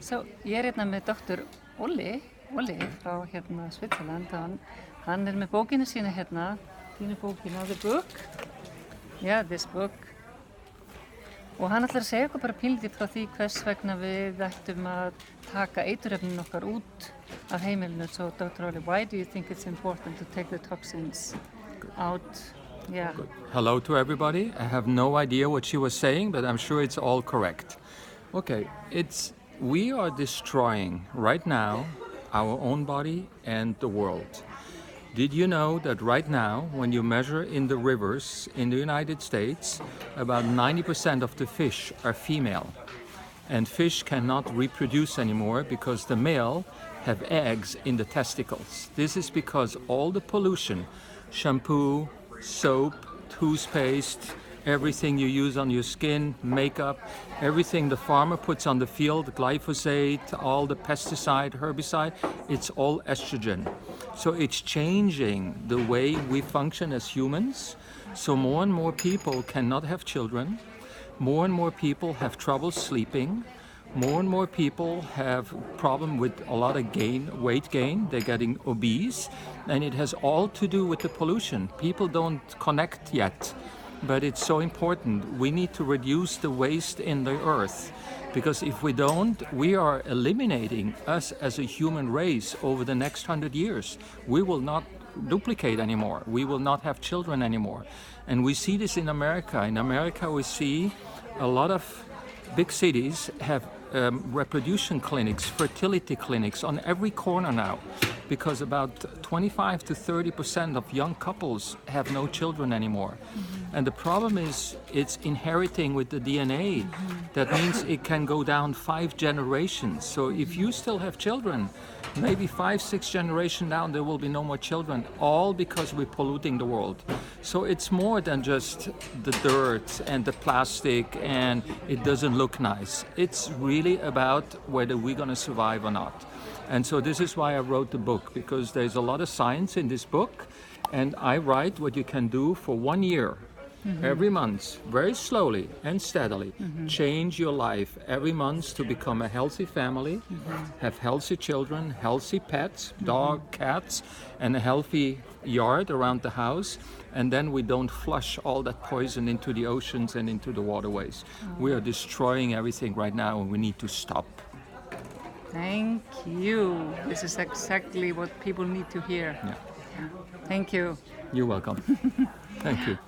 So, ég hérna með Dr. Olli frá hérna Switzerland. Hann með bókina sína hérna, þínu bókina, the book. Yeah, this book. Og hann ætlar að segja okkur bara pínlítið frá því hvers vegna við ættum að taka eiturefnin okkar út af heimilinu. So, Dr. Olli, why do you think it's important to take the toxins out? Yeah. Good. Hello to everybody. I have no idea what she was saying, but I'm sure it's all correct. Okay, we are destroying right now our own body and the world. Did you know that right now, when you measure in the rivers in the United States, about 90% of the fish are female, and fish cannot reproduce anymore because the male have eggs in the testicles. This is because all the pollution, shampoo, soap, toothpaste, everything you use on your skin, makeup, everything the farmer puts on the field, glyphosate, all the pesticide, herbicide, it's all estrogen. So it's changing the way we function as humans. So more and more people cannot have children. More and more people have trouble sleeping. More and more people have problem with a lot of weight gain. They're getting obese. And it has all to do with the pollution. People don't connect yet. But it's so important. We need to reduce the waste in the earth, because if we don't, we are eliminating us as a human race over the next 100 years. We will not duplicate anymore. We will not have children anymore. And we see this in America. In America, we see a lot of big cities have reproduction clinics, fertility clinics on every corner now, because about 25 to 30% of young couples have no children anymore. Mm-hmm. And the problem is it's inheriting with the DNA. Mm-hmm. That means it can go down 5 generations. So if you still have children, maybe 5-6 generations down there will be no more children, all because we're polluting the world. So it's more than just the dirt and the plastic and it doesn't look nice. It's really about whether we're going to survive or not. And so this is why I wrote the book, because there's a lot of science in this book, and I write what you can do for 1 year. Mm-hmm. Every month, very slowly and steadily, change your life every month to become a healthy family, have healthy children, healthy pets, dog, cats, and a healthy yard around the house. And then we don't flush all that poison into the oceans and into the waterways. We are destroying everything right now, and we need to stop. Thank you. This is exactly what people need to hear. Yeah. Thank you. You're welcome. Thank you.